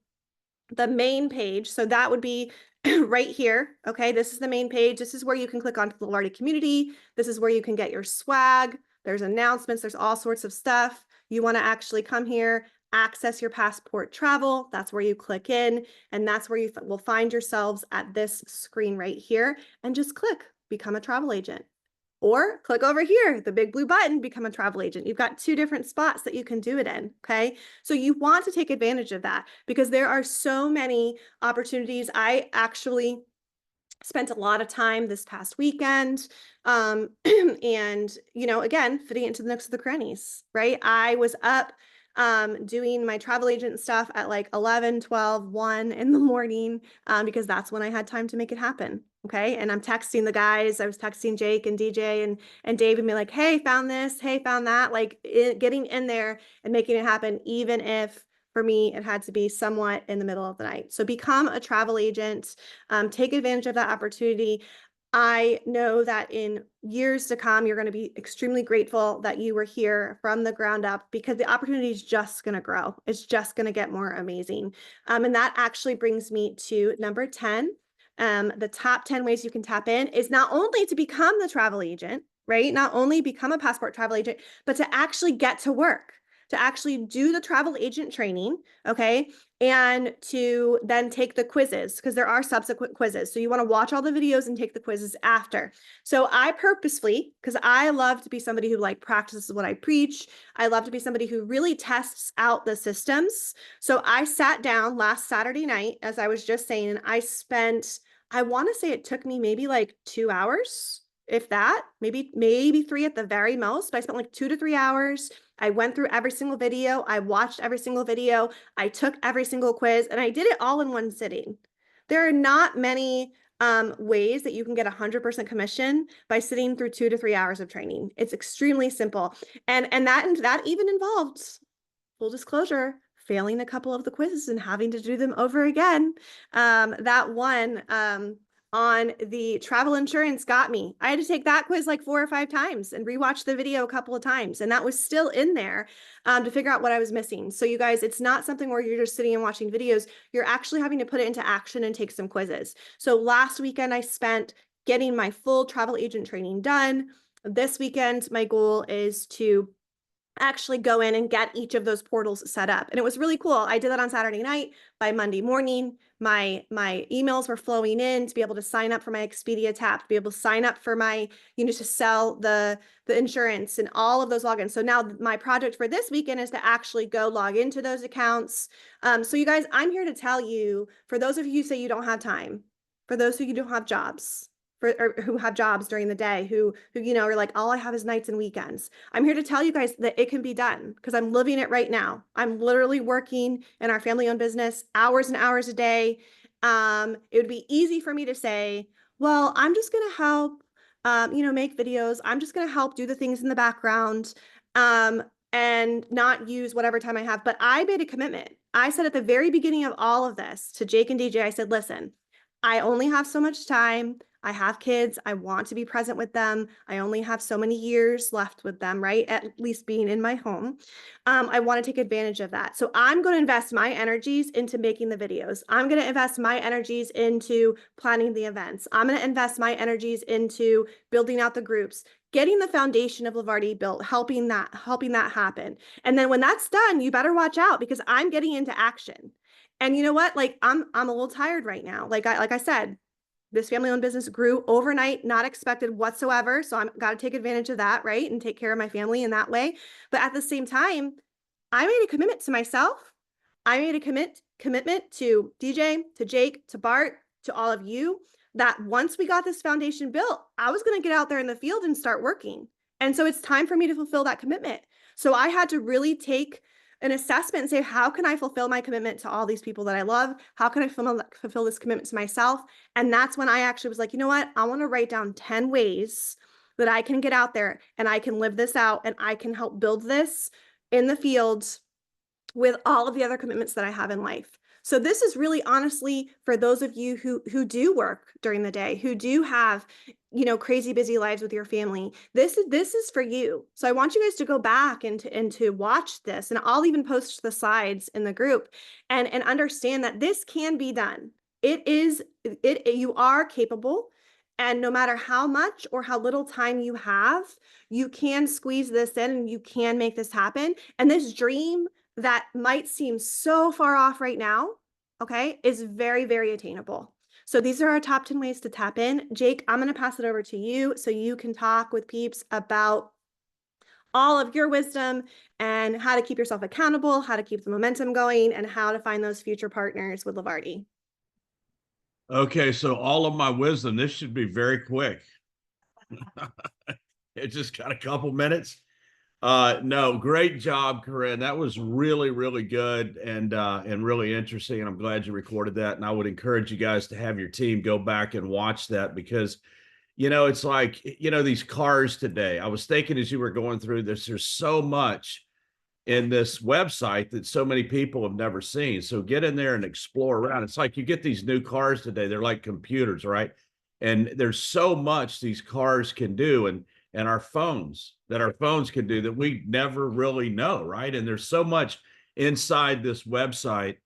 [SPEAKER 1] the main page. So that would be right here. Okay, this is the main page. This is where you can click onto the Levarti community. This is where you can get your swag. There's announcements. There's all sorts of stuff. You want to actually come here, access your passport travel. That's where you click in, and that's where you will find yourselves at this screen right here, and just click become a travel agent. Or click over here, the big blue button, become a travel agent. You've got two different spots that you can do it in, okay? So you want to take advantage of that because there are so many opportunities. I actually spent a lot of time this past weekend, and again, fitting into the nooks of the crannies, right? I was up doing my travel agent stuff at like 11, 12, 1 in the morning, because that's when I had time to make it happen. Okay. And I'm texting the guys. I was texting Jake and DJ and Dave and be like, hey, found this, hey, found that, like getting in there and making it happen, even if for me, it had to be somewhat in the middle of the night. So become a travel agent, take advantage of that opportunity. I know that in years to come, you're going to be extremely grateful that you were here from the ground up because the opportunity is just going to grow. It's just going to get more amazing. And that actually brings me to number 10. The top 10 ways you can tap in is not only to become the travel agent, right? Not only become a passport travel agent, but to actually get to work, to actually do the travel agent training, okay? And to then take the quizzes because there are subsequent quizzes. So you want to watch all the videos and take the quizzes after. So I purposefully, because I love to be somebody who like practices what I preach. I love to be somebody who really tests out the systems. So I sat down last Saturday night, as I was just saying, and I want to say it took me maybe like 2 hours, if that, maybe 3 at the very most, but I spent like 2 to 3 hours. I went through every single video. I watched every single video. I took every single quiz and I did it all in one sitting. There are not many ways that you can get 100% commission by sitting through 2 to 3 hours of training. It's extremely simple. And that even involved, full disclosure, failing a couple of the quizzes and having to do them over again. That one on the travel insurance got me. I had to take that quiz like 4 or 5 times and rewatch the video a couple of times. And that was still in there to figure out what I was missing. So you guys, it's not something where you're just sitting and watching videos. You're actually having to put it into action and take some quizzes. So last weekend I spent getting my full travel agent training done. This weekend, my goal is to actually go in and get each of those portals set up. And it was really cool. I did that on Saturday night. By Monday morning, my emails were flowing in to be able to sign up for my Expedia tab, to be able to sign up for my, to sell the insurance and all of those logins. So now my project for this weekend is to actually go log into those accounts. So you guys, I'm here to tell you, for those of you who say you don't have time, for those who you don't have jobs, or who have jobs during the day, who are like, all I have is nights and weekends. I'm here to tell you guys that it can be done because I'm living it right now. I'm literally working in our family-owned business hours and hours a day. It would be easy for me to say, well, I'm just going to help, make videos. I'm just going to help do the things in the background, and not use whatever time I have. But I made a commitment. I said at the very beginning of all of this to Jake and DJ, I said, listen, I only have so much time. I have kids. I want to be present with them. I only have so many years left with them, right? At least being in my home. I want to take advantage of that. So I'm going to invest my energies into making the videos. I'm going to invest my energies into planning the events. I'm going to invest my energies into building out the groups, getting the foundation of Levarti built, helping that happen. And then when that's done, you better watch out because I'm getting into action. And you know what? Like I'm a little tired right now. Like I said, this family-owned business grew overnight, not expected whatsoever. So I'm got to take advantage of that, right? And take care of my family in that way. But at the same time, I made a commitment to myself. I made a commitment to DJ, to Jake, to Bart, to all of you, that once we got this foundation built, I was going to get out there in the field and start working. And so it's time for me to fulfill that commitment. So I had to really take an assessment and say, how can I fulfill my commitment to all these people that I love? How can I fulfill this commitment to myself? And that's when I actually was like, you know what? I want to write down 10 ways that I can get out there and I can live this out and I can help build this in the fields with all of the other commitments that I have in life. So this is really honestly for those of you who do work during the day, who do have, crazy busy lives with your family. This is for you. So I want you guys to go back and to watch this, and I'll even post the slides in the group and understand that this can be done. You are capable. And no matter how much or how little time you have, you can squeeze this in and you can make this happen. And this dream that might seem so far off right now, okay, is very, very attainable. So these are our top 10 ways to tap in. Jake, I'm going to pass it over to you so you can talk with peeps about all of your wisdom and how to keep yourself accountable, how to keep the momentum going, and how to find those future partners with Levarti.
[SPEAKER 2] Okay, so all of my wisdom, this should be very quick. It just got a couple minutes. No, great job, Corinne. That was really, really good and really interesting. And I'm glad you recorded that. And I would encourage you guys to have your team go back and watch that because it's like, these cars today. I was thinking as you were going through this, there's so much in this website that so many people have never seen. So get in there and explore around. It's like you get these new cars today, they're like computers, right? And there's so much these cars can do and our phones can do that we never really know, right? And there's so much inside this website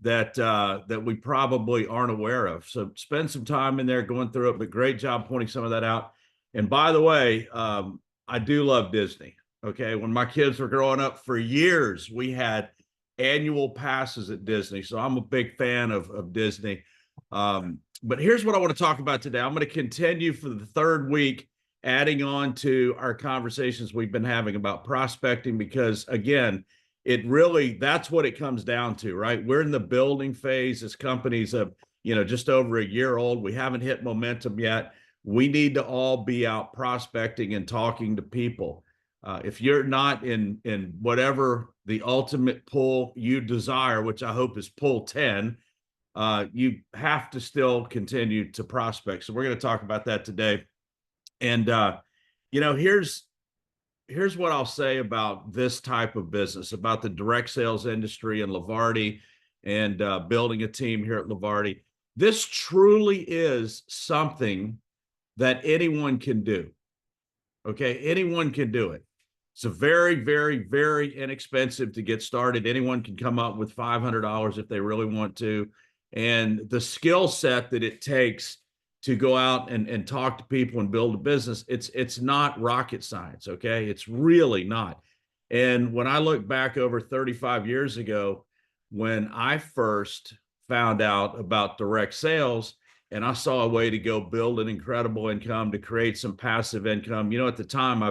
[SPEAKER 2] that we probably aren't aware of. So spend some time in there going through it, but great job pointing some of that out. And by the way, I do love Disney. Okay. When my kids were growing up for years, we had annual passes at Disney. So I'm a big fan of Disney. But here's what I want to talk about today. I'm going to continue for the third week, adding on to our conversations we've been having about prospecting, because again, that's what it comes down to, right? We're in the building phase. This company's just over a year old. We haven't hit momentum yet. We need to all be out prospecting and talking to people. If you're not in whatever the ultimate pull you desire, which I hope is pull 10, you have to still continue to prospect. So we're going to talk about that today. And here's what I'll say about this type of business, about the direct sales industry and Levarti and building a team here at Levarti. This truly is something that anyone can do. Okay, anyone can do it. It's a very, very, very inexpensive to get started. Anyone can come up with $500 if they really want to. And the skill set that it takes to go out and talk to people and build a business, it's not rocket science, okay? It's really not. And when I look back over 35 years ago, when I first found out about direct sales and I saw a way to go build an incredible income, to create some passive income, at the time,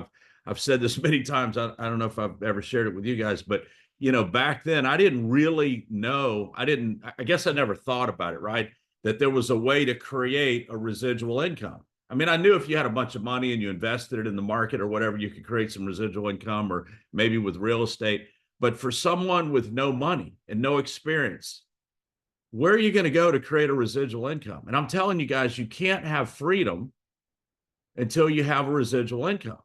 [SPEAKER 2] I've said this many times. I don't know if I've ever shared it with you guys, but back then I didn't really know. I guess I never thought about it, right? That there was a way to create a residual income. I mean, I knew if you had a bunch of money and you invested it in the market or whatever, you could create some residual income or maybe with real estate. But for someone with no money and no experience, where are you going to go to create a residual income? And I'm telling you guys, you can't have freedom until you have a residual income.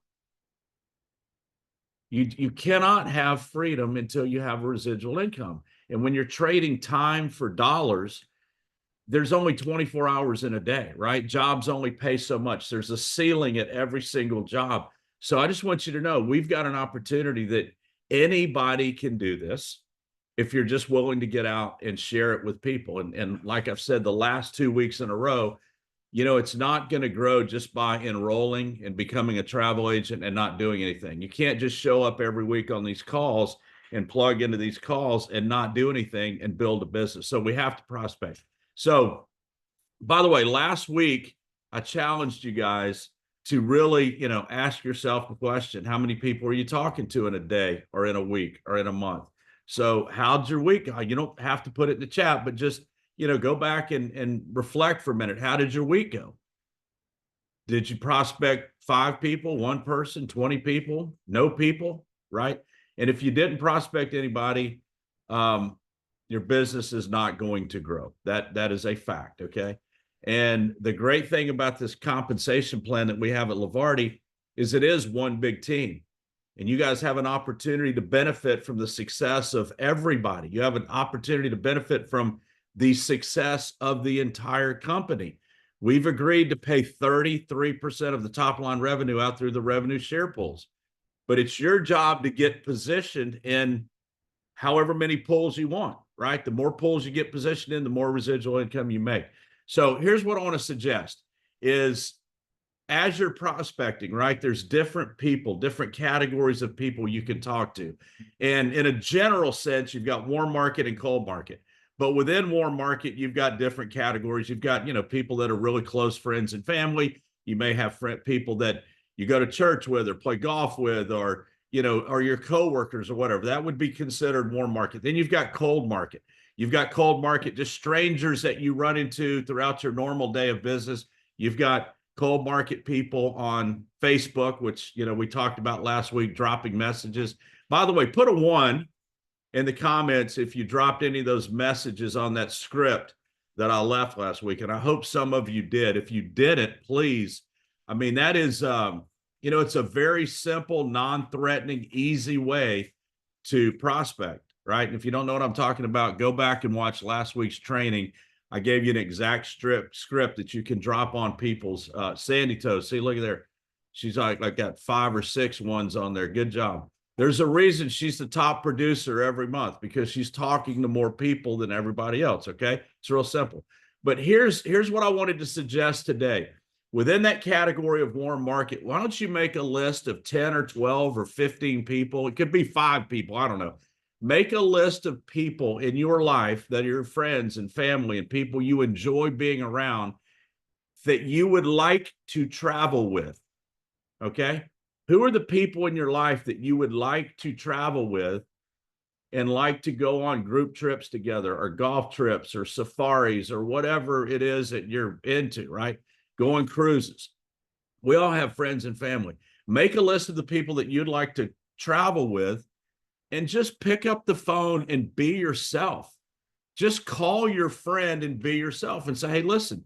[SPEAKER 2] You cannot have freedom until you have a residual income. And when you're trading time for dollars, there's only 24 hours in a day, right? Jobs only pay so much. There's a ceiling at every single job. So I just want you to know we've got an opportunity that anybody can do this if you're just willing to get out and share it with people. And like I've said, the last 2 weeks in a row, it's not going to grow just by enrolling and becoming a travel agent and not doing anything. You can't just show up every week on these calls and plug into these calls and not do anything and build a business. So we have to prospect. So, by the way, last week, I challenged you guys to really, ask yourself the question, how many people are you talking to in a day or in a week or in a month? So how'd your week go? You don't have to put it in the chat, but just, go back and reflect for a minute. How did your week go? Did you prospect 5 people, 1 person, 20 people, no people, right? And if you didn't prospect anybody, your business is not going to grow. That is a fact, okay? And the great thing about this compensation plan that we have at Levarti is it is one big team. And you guys have an opportunity to benefit from the success of everybody. You have an opportunity to benefit from the success of the entire company. We've agreed to pay 33% of the top line revenue out through the revenue share pools. But it's your job to get positioned in however many pools you want, right? The more pools you get positioned in, the more residual income you make. So here's what I want to suggest is as you're prospecting, right, there's different people, different categories of people you can talk to. And in a general sense, you've got warm market and cold market. But within warm market, you've got different categories. You've got, people that are really close friends and family. You may have people that you go to church with or play golf with, or, or your coworkers or whatever. That would be considered warm market. Then you've got cold market. You've got cold market, just strangers that you run into throughout your normal day of business. You've got cold market people on Facebook, which, we talked about last week, dropping messages. By the way, put a 1 in the comments if you dropped any of those messages on that script that I left last week. And I hope some of you did. If you didn't, please. I mean, that is, it's a very simple, non-threatening, easy way to prospect, right? And if you don't know what I'm talking about, go back and watch last week's training. I gave you an exact script that you can drop on people's Sandy Toes. See, look at there. She's like got 5 or 6 ones on there. Good job. There's a reason she's the top producer every month, because she's talking to more people than everybody else. Okay. It's real simple. But here's what I wanted to suggest today. Within that category of warm market, why don't you make a list of 10 or 12 or 15 people? It could be 5 people. I don't know. Make a list of people in your life that are your friends and family and people you enjoy being around that you would like to travel with. Okay. Who are the people in your life that you would like to travel with and like to go on group trips together, or golf trips or safaris or whatever it is that you're into, right? Go on cruises. We all have friends and family. Make a list of the people that you'd like to travel with and just pick up the phone and be yourself. Just call your friend and be yourself and say, hey, listen,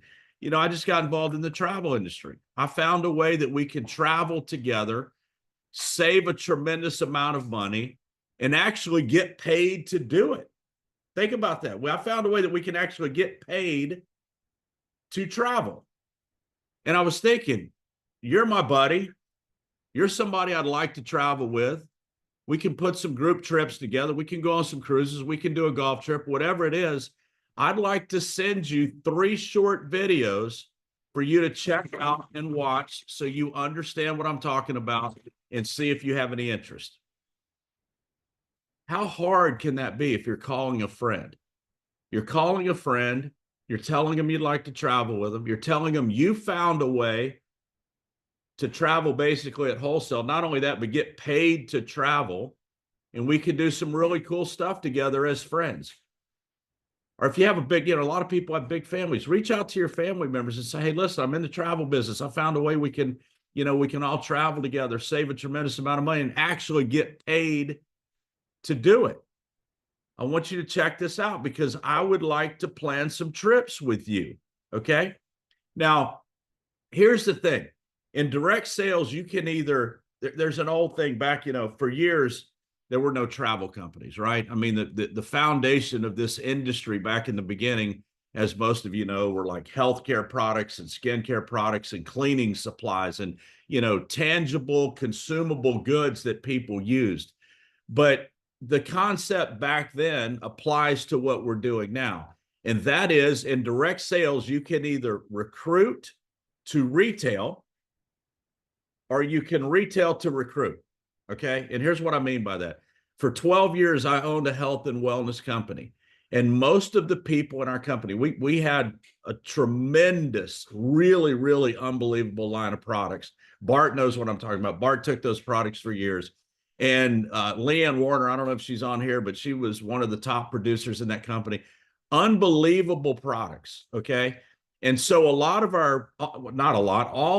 [SPEAKER 2] I just got involved in the travel industry. I found a way that we can travel together, save a tremendous amount of money, and actually get paid to do it. Think about that. Well, I found a way that we can actually get paid to travel. And I was thinking, you're my buddy. You're somebody I'd like to travel with. We can put some group trips together. We can go on some cruises. We can do a golf trip, whatever it is. I'd like to send you 3 short videos for you to check out and watch so you understand what I'm talking about and see if you have any interest. How hard can that be if you're calling a friend? You're calling a friend. You're telling them you'd like to travel with them. You're telling them you found a way to travel basically at wholesale. Not only that, but get paid to travel. And we can do some really cool stuff together as friends. Or if you have a lot of people have big families, reach out to your family members and say, hey, listen, I'm in the travel business. I found a way we can all travel together, save a tremendous amount of money, and actually get paid to do it. I want you to check this out because I would like to plan some trips with you. Okay. Now, here's the thing. In direct sales, you can there's an old thing back, for years, there were no travel companies, right? I mean, the foundation of this industry back in the beginning, as most of you know, were like healthcare products and skincare products and cleaning supplies and, tangible, consumable goods that people used. But the concept back then applies to what we're doing now. And that is, in direct sales, you can either recruit to retail or you can retail to recruit. Okay. And here's what I mean by that. For 12 years, I owned a health and wellness company. And most of the people in our company, we had a tremendous, really, really unbelievable line of products. Bart knows what I'm talking about. Bart took those products for years. And Leanne Warner, I don't know if she's on here, but she was one of the top producers in that company. Unbelievable products. Okay. And so all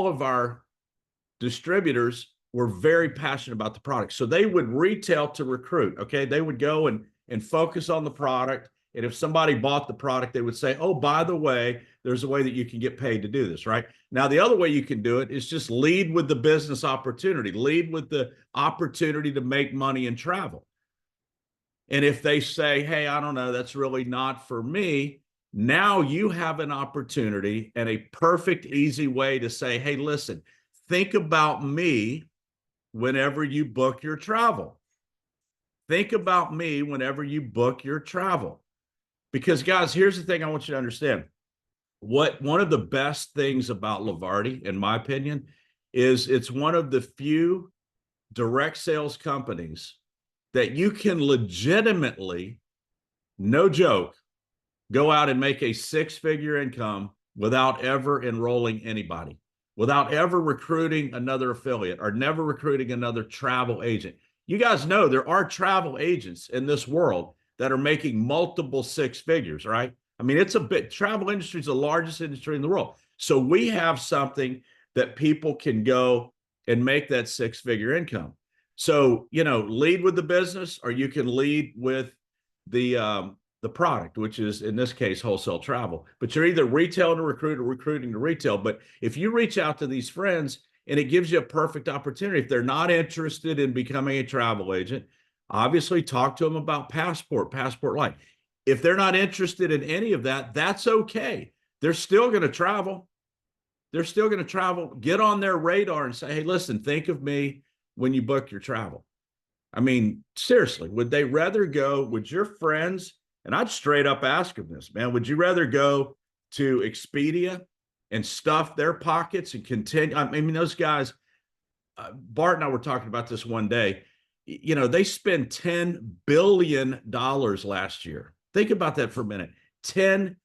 [SPEAKER 2] of our distributors were very passionate about the product. So they would retail to recruit. Okay. They would go and focus on the product. And if somebody bought the product, they would say, oh, by the way, there's a way that you can get paid to do this, right? Now, the other way you can do it is just lead with the business opportunity, lead with the opportunity to make money and travel. And if they say, hey, I don't know, that's really not for me, now you have an opportunity and a perfect, easy way to say, hey, listen, think about me whenever you book your travel. Think about me whenever you book your travel. Because, guys, here's the thing I want you to understand. one of the best things about Levarti, in my opinion, is it's one of the few direct sales companies that you can legitimately, no joke, go out and make a six-figure income without ever enrolling anybody, without ever recruiting another affiliate or never recruiting another travel agent. You guys know there are travel agents in this world that are making multiple six figures, right? I mean, it's a bit, travel industry is the largest industry in the world. So we have something that people can go and make that six-figure income. So, lead with the business, or you can lead with the product, which is in this case wholesale travel. But you're either retail to recruit or recruiting to retail. But if you reach out to these friends, and it gives you a perfect opportunity, if they're not interested in becoming a travel agent, obviously talk to them about Passport Light. If they're not interested in any of that, that's okay. They're still going to travel. They're still going to travel. Get on their radar and say, hey, listen, think of me when you book your travel. I mean, seriously, would they rather go, would your friends, and I'd straight up ask them this, man, would you rather go to Expedia and stuff their pockets and continue? I mean, those guys, Bart and I were talking about this one day. They spent $10 billion last year. Think about that for a minute. $10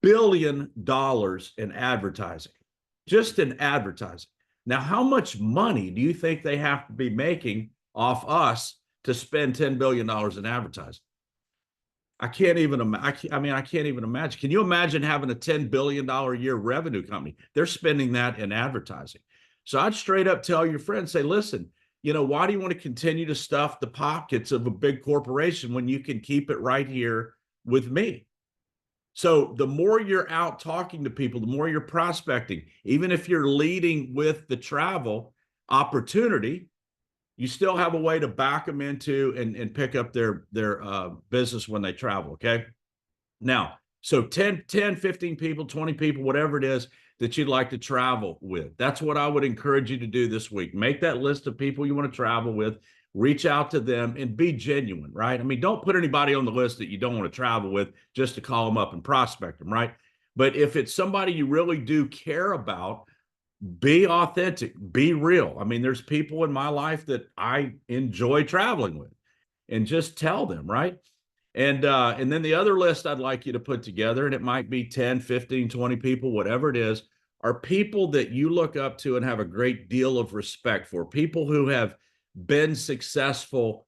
[SPEAKER 2] billion in advertising, just in advertising. Now, how much money do you think they have to be making off us to spend $10 billion in advertising? I can't even imagine. I can't even imagine. Can you imagine having a $10 billion a year revenue company? They're spending that in advertising. So I'd straight up tell your friends, say, listen, why do you want to continue to stuff the pockets of a big corporation when you can keep it right here with me? So the more you're out talking to people, the more you're prospecting, even if you're leading with the travel opportunity, you still have a way to back them into and pick up their business when they travel. Okay. Now, so 10, 15 people, 20 people, whatever it is that you'd like to travel with. That's what I would encourage you to do this week. Make that list of people you want to travel with, reach out to them, and be genuine, right? I mean, don't put anybody on the list that you don't want to travel with just to call them up and prospect them, right? But if it's somebody you really do care about, be authentic, be real. I mean, there's people in my life that I enjoy traveling with, and just tell them, right? And then the other list I'd like you to put together, and it might be 10, 15, 20 people, whatever it is, are people that you look up to and have a great deal of respect for, people who have been successful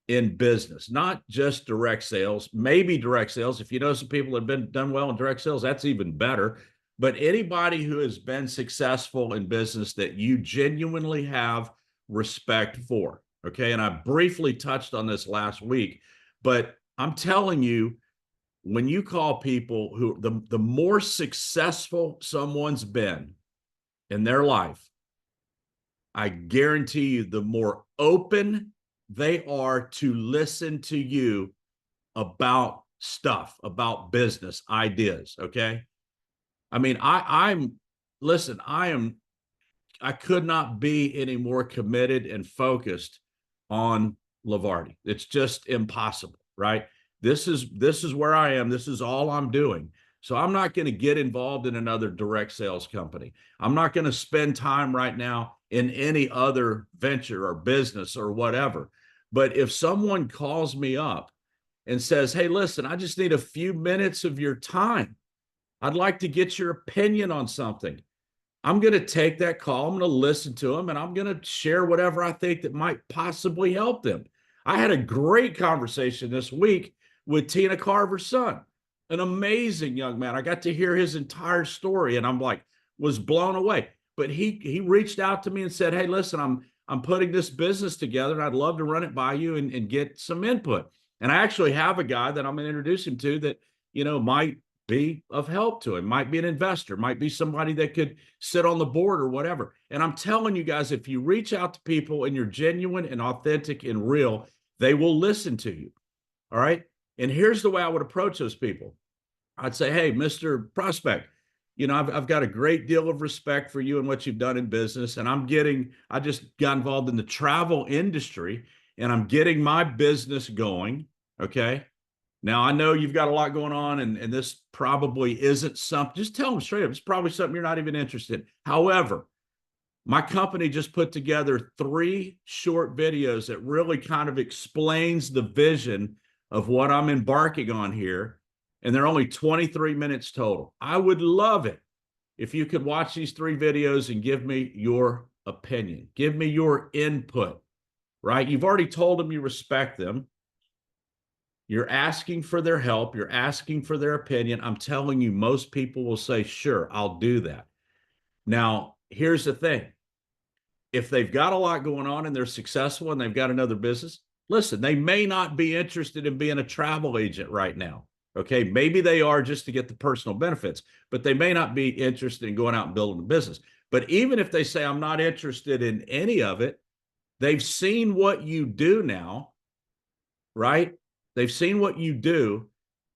[SPEAKER 2] in business, not just direct sales, maybe direct sales. If you know some people that have been done well in direct sales, that's even better. But anybody who has been successful in business that you genuinely have respect for. Okay. And I briefly touched on this last week, but I'm telling you, when you call people who the more successful someone's been in their life, I guarantee you the more open they are to listen to you about stuff, about business ideas. Okay. I mean, listen, I could not be any more committed and focused on Levarti. It's just impossible, right? This is where I am. This is all I'm doing. So I'm not going to get involved in another direct sales company. I'm not going to spend time right now in any other venture or business or whatever. But if someone calls me up and says, hey, listen, I just need a few minutes of your time, I'd like to get your opinion on something, I'm going to take that call. I'm going to listen to them, and I'm going to share whatever I think that might possibly help them. I had a great conversation this week with Tina Carver's son, an amazing young man. I got to hear his entire story, and was blown away. But he reached out to me and said, hey, listen, I'm putting this business together, and I'd love to run it by you and get some input. And I actually have a guy that I'm going to introduce him to that, might be of help to him, might be an investor, might be somebody that could sit on the board or whatever. And I'm telling you guys, if you reach out to people and you're genuine and authentic and real, they will listen to you. All right. And here's the way I would approach those people. I'd say, hey, Mr. Prospect, I've got a great deal of respect for you and what you've done in business. And I just got involved in the travel industry, and I'm getting my business going. Okay. Now, I know you've got a lot going on, and this probably isn't something, just tell them straight up, it's probably something you're not even interested in. However, my company just put together 3 short videos that really kind of explains the vision of what I'm embarking on here. And they're only 23 minutes total. I would love it if you could watch these 3 videos and give me your opinion, give me your input, right? You've already told them you respect them. You're asking for their help. You're asking for their opinion. I'm telling you, most people will say, sure, I'll do that. Now, here's the thing. If they've got a lot going on and they're successful and they've got another business, listen, they may not be interested in being a travel agent right now. Okay. Maybe they are just to get the personal benefits, but they may not be interested in going out and building a business. But even if they say, I'm not interested in any of it, they've seen what you do now, right? They've seen what you do.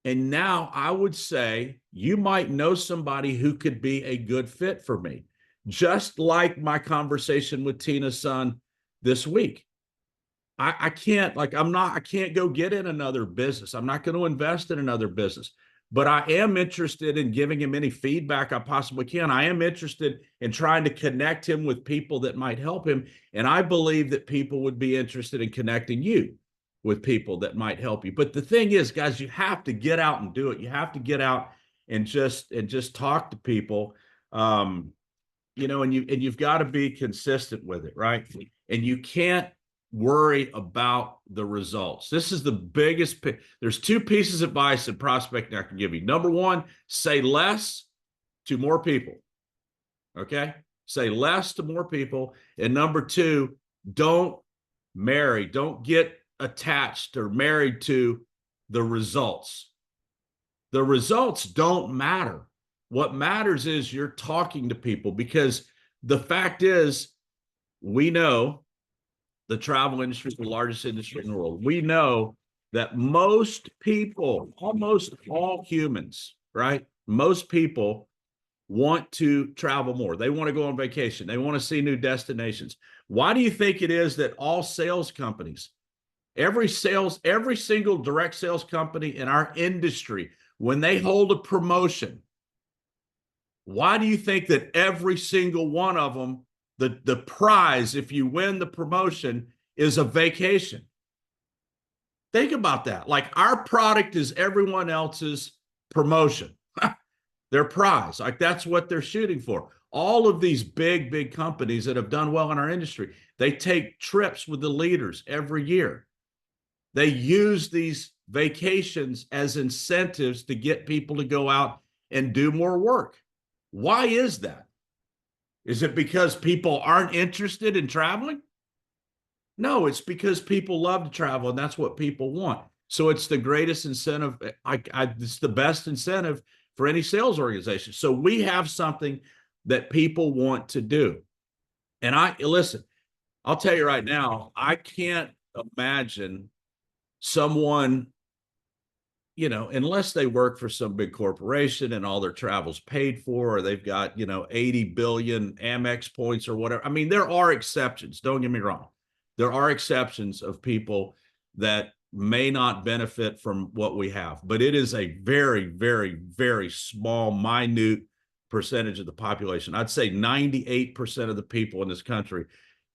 [SPEAKER 2] And now I would say you might know somebody who could be a good fit for me. Just like my conversation with Tina's son this week. I can't, like, I can't go get in another business. I'm not going to invest in another business, but I am interested in giving him any feedback I possibly can. I am interested in trying to connect him with people that might help him. And I believe that people would be interested in connecting you with people that might help you. But the thing is, guys, you have to get out and do it. You have to get out and just talk to people. And you've got to be consistent with it, right? And you can't worry about the results. This is the biggest. There's 2 pieces of advice in prospecting I can give you. Number 1, say less to more people. Okay, say less to more people. And number 2, don't get attached or married to the results. The results don't matter. What matters is you're talking to people, because the fact is, we know the travel industry is the largest industry in the world. We know that most people, almost all humans, right? Most people want to travel more. They want to go on vacation. They want to see new destinations. Why do you think it is that all sales companies, every single direct sales company in our industry, when they hold a promotion, why do you think that every single one of them, the prize, if you win the promotion, is a vacation? Think about that. Like, our product is everyone else's promotion, their prize. Like, that's what they're shooting for. All of these big companies that have done well in our industry, they take trips with the leaders every year. They use these vacations as incentives to get people to go out and do more work. Why is that? Is it because people aren't interested in traveling? No, it's because people love to travel, and that's what people want. So it's the greatest incentive. It's the best incentive for any sales organization. So we have something that people want to do. And listen, I'll tell you right now, I can't imagine someone, unless they work for some big corporation and all their travel's paid for, or they've got, 80 billion Amex points or whatever. I mean, there are exceptions. Don't get me wrong. There are exceptions of people that may not benefit from what we have, but it is a very, very, very small, minute percentage of the population. I'd say 98% of the people in this country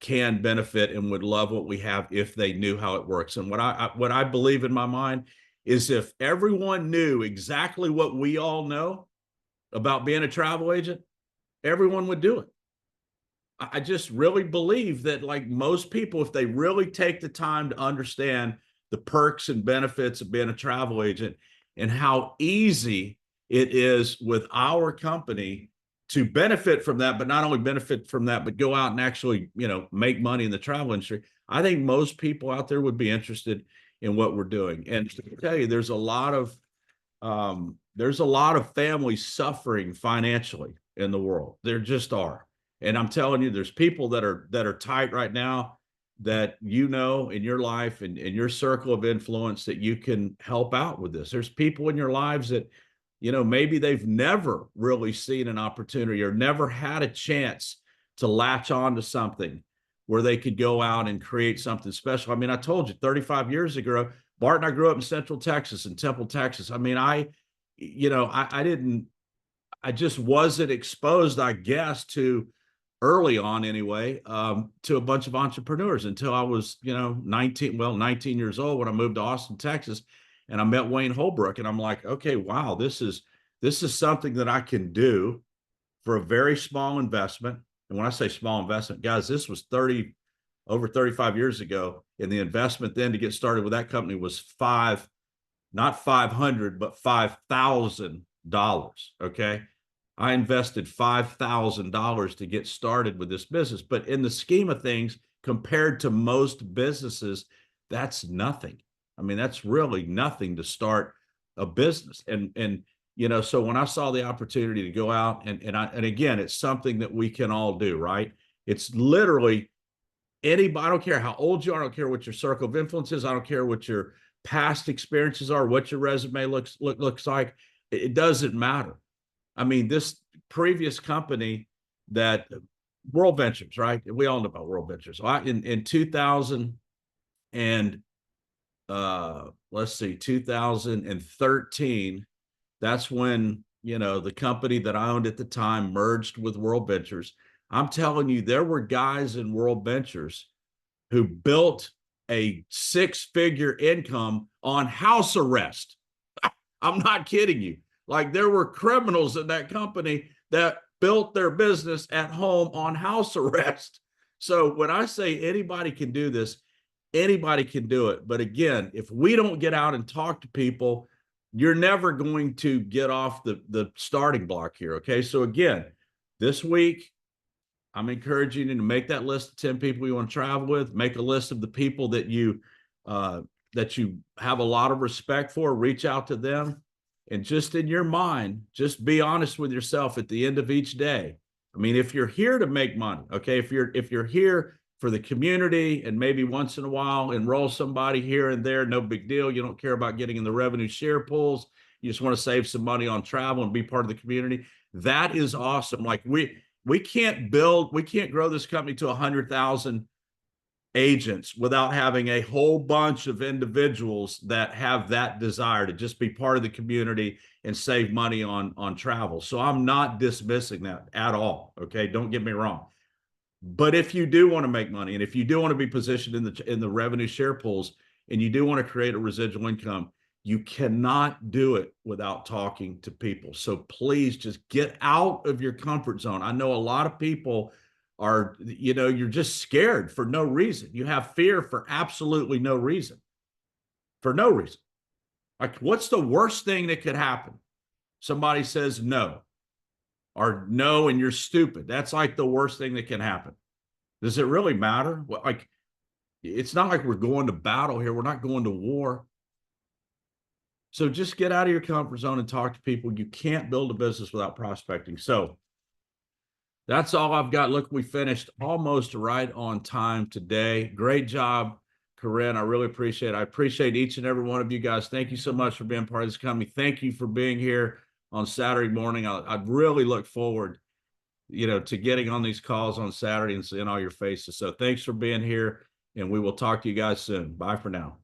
[SPEAKER 2] can benefit and would love what we have if they knew how it works. And what I believe in my mind is, if everyone knew exactly what we all know about being a travel agent, everyone would do it. I just really believe that, like, most people, if they really take the time to understand the perks and benefits of being a travel agent and how easy it is with our company to benefit from that, but not only benefit from that, but go out and actually, make money in the travel industry, I think most people out there would be interested in what we're doing. And to tell you, there's a lot of families suffering financially in the world. There just are. And I'm telling you, there's people that are tight right now that, in your life and in your circle of influence, that you can help out with this. There's people in your lives that, maybe they've never really seen an opportunity or never had a chance to latch on to something where they could go out and create something special. I mean, I told you 35 years ago, Bart and I grew up in Central Texas, in Temple, Texas. I mean, I didn't, I just wasn't exposed, I guess, to early on anyway, to a bunch of entrepreneurs until I was, 19 years old when I moved to Austin, Texas, and I met Wayne Holbrook, and I'm like, okay, wow, this is something that I can do for a very small investment. And when I say small investment, guys, this was over 35 years ago. And the investment then to get started with that company was not 500, but $5,000. Okay. I invested $5,000 to get started with this business. But in the scheme of things, compared to most businesses, that's nothing. I mean, that's really nothing to start a business. So when I saw the opportunity to go out and again, it's something that we can all do, right? It's literally anybody. I don't care how old you are. I don't care what your circle of influence is. I don't care what your past experiences are, what your resume looks like. It doesn't matter. I mean, this previous company that World Ventures, right? We all know about World Ventures. So in 2000 and let's see, 2013, that's when, the company that I owned at the time merged with World Ventures. I'm telling you, there were guys in World Ventures who built a six-figure income on house arrest. I'm not kidding you. Like, there were criminals in that company that built their business at home on house arrest. So when I say anybody can do this, anybody can do it. But again, if we don't get out and talk to people, you're never going to get off the starting block here. Okay. So again, this week, I'm encouraging you to make that list of 10 people you want to travel with, make a list of the people that you have a lot of respect for, reach out to them. And just in your mind, just be honest with yourself at the end of each day. I mean, if you're here to make money, okay, if you're here for the community and maybe once in a while enroll somebody here and there, no big deal. You don't care about getting in the revenue share pools. You just want to save some money on travel and be part of the community. That is awesome. Like we can't grow this company to 100,000 agents without having a whole bunch of individuals that have that desire to just be part of the community and save money on travel. So I'm not dismissing that at all. Okay. Don't get me wrong. But if you do want to make money, and if you do want to be positioned in the revenue share pools, and you do want to create a residual income, you cannot do it without talking to people. So please just get out of your comfort zone. I know a lot of people are, you're just scared for no reason. You have fear for absolutely no reason. For no reason. Like, what's the worst thing that could happen? Somebody says no, or no, and you're stupid. That's like the worst thing that can happen. Does it really matter? Well, like, it's not like we're going to battle here. We're not going to war. So just get out of your comfort zone and talk to people. You can't build a business without prospecting. So that's all I've got. Look, we finished almost right on time today. Great job, Corinne. I really appreciate it. I appreciate each and every one of you guys. Thank you so much for being part of this company. Thank you for being here on Saturday morning. I really look forward, to getting on these calls on Saturday and seeing all your faces. So thanks for being here, and we will talk to you guys soon. Bye for now.